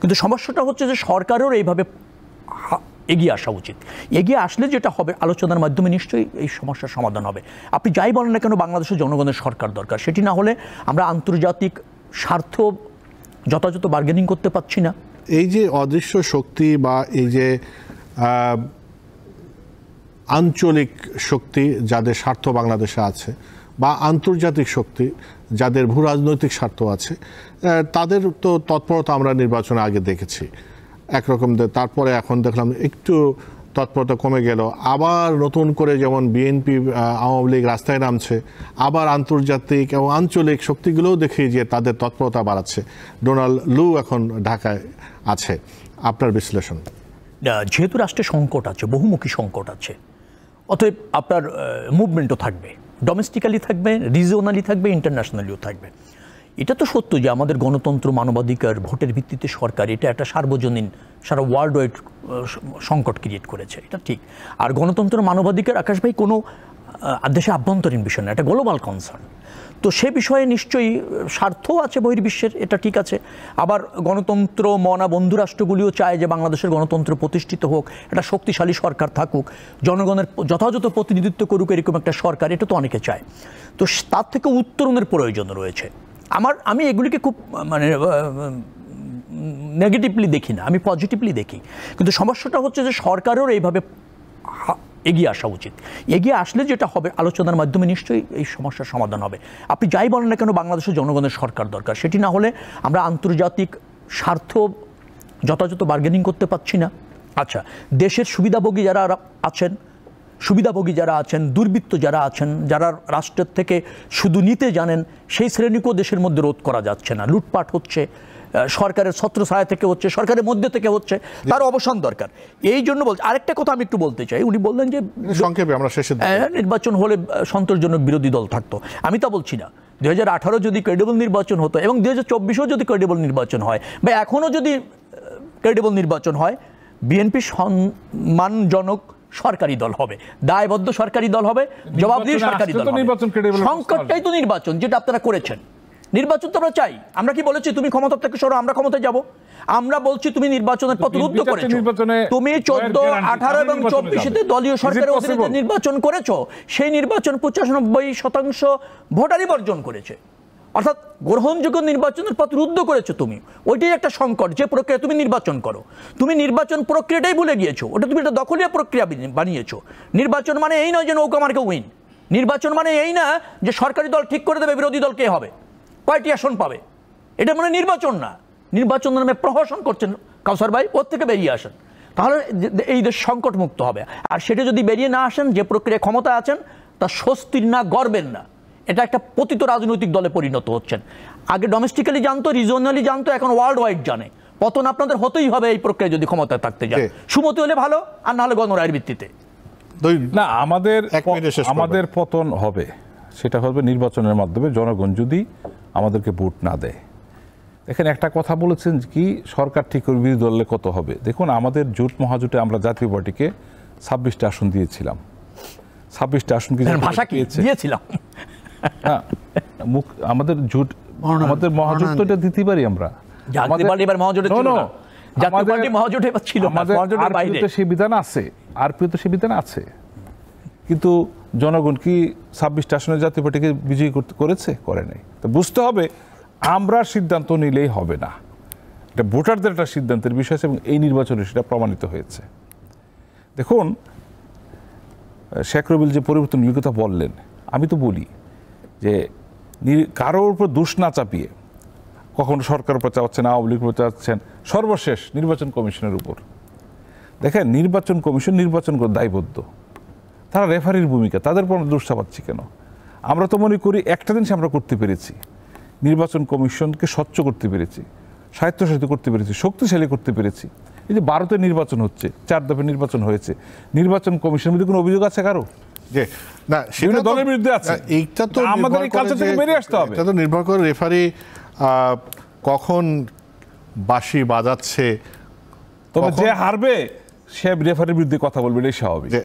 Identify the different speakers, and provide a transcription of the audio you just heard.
Speaker 1: কিন্তু সমস্যাটা হচ্ছে যে সরকারেরও এইভাবে এগিয়ে আসা উচিত। এগিয়ে আসলে যেটা হবে, আলোচনার মাধ্যমে নিশ্চয়ই এই সমস্যার সমাধান হবে। আপনি যাই বলেন না কেন, বাংলাদেশের জনগণের সরকার দরকার। সেটি না হলে আমরা আন্তর্জাতিক স্বার্থ যথাযথ বার্গেনিং করতে পারছি না।
Speaker 2: এই যে অদৃশ্য শক্তি বা এই যে আঞ্চলিক শক্তি যাদের স্বার্থ বাংলাদেশে আছে, বা আন্তর্জাতিক শক্তি যাদের ভূ রাজনৈতিক স্বার্থ আছে, তাদের তো তৎপরতা আমরা নির্বাচনে আগে দেখেছি একরকম। তারপরে এখন দেখলাম একটু তৎপরতা কমে গেল, আবার নতুন করে যেমন বিএনপি আওয়ামী লীগ রাস্তায় নামছে, আবার আন্তর্জাতিক এবং আঞ্চলিক শক্তিগুলোও দেখি যে তাদের তৎপরতা বাড়াচ্ছে। ডোনাল্ড লু এখন ঢাকায় আছে। আপনার বিশ্লেষণ?
Speaker 1: যেহেতু রাষ্ট্রে সংকট আছে, বহুমুখী সংকট আছে, অতএব আপনার মুভমেন্টও থাকবে, ডোমেস্টিক্যালি থাকবে, রিজিওনালি থাকবে, ইন্টারন্যাশনালিও থাকবে। এটা তো সত্য যে আমাদের গণতন্ত্র, মানবাধিকার, ভোটের ভিত্তিতে সরকার, এটা একটা সার্বজনীন সারা ওয়ার্ল্ড ওয়াইড সংকট ক্রিয়েট করেছে, এটা ঠিক। আর গণতন্ত্র, মানবাধিকার আকাশ ভাই কোনো দেশের আভ্যন্তরীণ বিষয় না, এটা গ্লোবাল কনসার্ন। তো সে বিষয়ে নিশ্চয়ই স্বার্থও আছে বহির্বিশ্বের, এটা ঠিক আছে। আবার গণতন্ত্র মনা বন্ধু রাষ্ট্রগুলিও চায় যে বাংলাদেশের গণতন্ত্র প্রতিষ্ঠিত হোক, একটা শক্তিশালী সরকার থাকুক, জনগণের যথাযথ প্রতিনিধিত্ব করুক, এরকম একটা সরকার, এটা তো অনেকে চায়। তো তার থেকে উত্তরণের প্রয়োজন রয়েছে। আমি এগুলিকে খুব নেগেটিভলি দেখি না, আমি পজিটিভলি দেখি। কিন্তু সমস্যাটা হচ্ছে যে সরকারেরও এইভাবে এগিয়ে আসা উচিত। এগিয়ে আসলে যেটা হবে, আলোচনার মাধ্যমে নিশ্চয়ই এই সমস্যার সমাধান হবে। আপনি যাই বলেন না কেন, বাংলাদেশের জনগণের সরকার দরকার। সেটি না হলে আমরা আন্তর্জাতিক স্বার্থ যথাযথ বার্গেনিং করতে পারছি না। আচ্ছা, দেশের সুবিধাভোগী যারা আছেন, দুর্বৃত্ত যারা আছেন, যারা রাষ্ট্রের থেকে শুধু নিতে জানেন, সেই শ্রেণীকেও দেশের মধ্যে রোধ করা যাচ্ছে না। লুটপাট হচ্ছে, সরকারের ছত্রছায়া থেকে হচ্ছে, সরকারের মধ্যে থেকে হচ্ছে, তার অবসান দরকার। এই জন্য বলছি। আরেকটা কথা আমি একটু বলতে চাই, উনি বললেন যে
Speaker 2: সংক্ষেপে আমরা শেষে
Speaker 1: নির্বাচন হলে সন্তোষজনক বিরোধী দল থাকতো। আমি তা বলছি না। 2018 যদি ক্রেডিবল নির্বাচন হতো এবং 2024-ও যদি ক্রেডিবল নির্বাচন হয়, বা এখনও যদি ক্রেডিবল নির্বাচন হয়, বিএনপি সম্মানজনক সরকারি দল হবে, দায়বদ্ধ সরকারি দল হবে, জবাবদিহি সরকারি দল হবে। সংকটটাই তো নির্বাচন, যেটা আপনারা করেছেন। নির্বাচন তো আমরা চাই। আমরা কি বলেছি তুমি ক্ষমতা থেকে সরো, আমরা ক্ষমতায় যাব? আমরা বলছি তুমি নির্বাচনের পথ রুদ্ধ করেছো। তুমি 14, 18 এবং 24-তে দলীয় সরকারের অধীনে নির্বাচন করেছো, সেই নির্বাচন 95% ভোটারই বর্জন করেছে। অর্থাৎ গ্রহণযোগ্য নির্বাচনের পথ রুদ্ধ করেছো তুমি। ওইটাই একটা সংকট, যে প্রক্রিয়া তুমি নির্বাচন করো। তুমি নির্বাচন প্রক্রিয়াটাই ভুলে গিয়েছো, ওটা তুমি একটা দখলীয় প্রক্রিয়া বানিয়েছো। নির্বাচন মানে এই নয় যে নৌকা মার্কা উইন। নির্বাচন মানে এই না যে সরকারি দল ঠিক করে দেবে বিরোধী দল কে হবে, কয়টি আসন পাবে। এটা মানে নির্বাচন না। নির্বাচন নামে প্রহসন করছেন কাউসার ভাই, ওর থেকে বেরিয়ে আসেন, তাহলে এই দেশ সংকট মুক্ত হবে। আর সেটা যদি বেরিয়ে না আসেন, যে প্রক্রিয়া ক্ষমতা আছেন তা স্বস্তির না, গর্বের না। এটা একটা পতিত রাজনৈতিক দলে পরিণত হচ্ছেন। আগে ডোমেস্টিক্যালি জানতো, রিজিওনালি জানতো, এখন ওয়ার্ল্ড ওয়াইড জানে। পতন আপনাদের হতেই হবে এই প্রক্রিয়া যদি ক্ষমতায় থাকতে যায়। সুমতি হলে ভালো, আর না হলে গণরায়ের ভিত্তিতে
Speaker 3: না। আমাদের পতন হবে, সেটা হবে নির্বাচনের মাধ্যমে, জনগণ যদি আমাদেরকে ভোট না দেয়। এখানে একটা কথা বলেছেন কি, সরকার ঠিক করে বিরোধী দলে কত হবে। দেখুন, আমাদের জোট মহাজোটে আমরা জাতীয় পার্টিকে 26টা আসন দিয়েছিলাম। 26টা আসন
Speaker 1: দিয়েছিলাম।
Speaker 3: হ্যাঁ, আমাদের জোট, আমাদের মহাজোট তো এটা দিতে পারি আমরা। সেই বিধান আছে, আর তো সেই বিধান আছে। কিন্তু জনগণ কি 26টা আসনে জাতীয় পার্টিকে বিজয়ী করেছে? করে নাই। তো বুঝতে হবে, আমরা সিদ্ধান্ত নিলেই হবে না, এটা ভোটারদের একটা সিদ্ধান্তের বিষয় আছে, এবং এই নির্বাচনে সেটা প্রমাণিত হয়েছে। দেখুন, শেখ রবিল যে পরিবর্তনগুলির কথা বললেন, আমি তো বলি যে কারোর উপর দোষ না চাপিয়ে, কখনো সরকারের উপর চাচ্ছেন, আওয়ামী লীগের উপর চাচ্ছেন, সর্বশেষ নির্বাচন কমিশনের উপর। দেখেন, নির্বাচন কমিশন নির্বাচন করে দায়বদ্ধ, তারা রেফারির ভূমিকা, তাদের উপর আমরা দোষ চাপাচ্ছি কেন? আমরা তো মনে করি একটা জিনিস আমরা করতে পেরেছি, নির্বাচন কমিশনকে স্বচ্ছ করতে পেরেছি, স্বায়ত্তশাসিত করতে পেরেছি, শক্তিশালী করতে পেরেছি। এই যে ভারতের নির্বাচন হচ্ছে, 4 দফায় নির্বাচন হয়েছে, নির্বাচন কমিশনের মধ্যে কোনো অভিযোগ আছে কারো?
Speaker 2: যে না, সেটা
Speaker 3: দলের বিরুদ্ধে আছে।
Speaker 2: এইটা তো
Speaker 3: আমাদের এই কালচার থেকে বেরিয়ে আসতে হবে।
Speaker 2: এটা তো নির্ভর করে রেফারি কখন বাঁশি বাজাচ্ছে।
Speaker 3: তবে যে হারবে সে রেফারির বিরুদ্ধে কথা বলবে, এটাই স্বাভাবিক।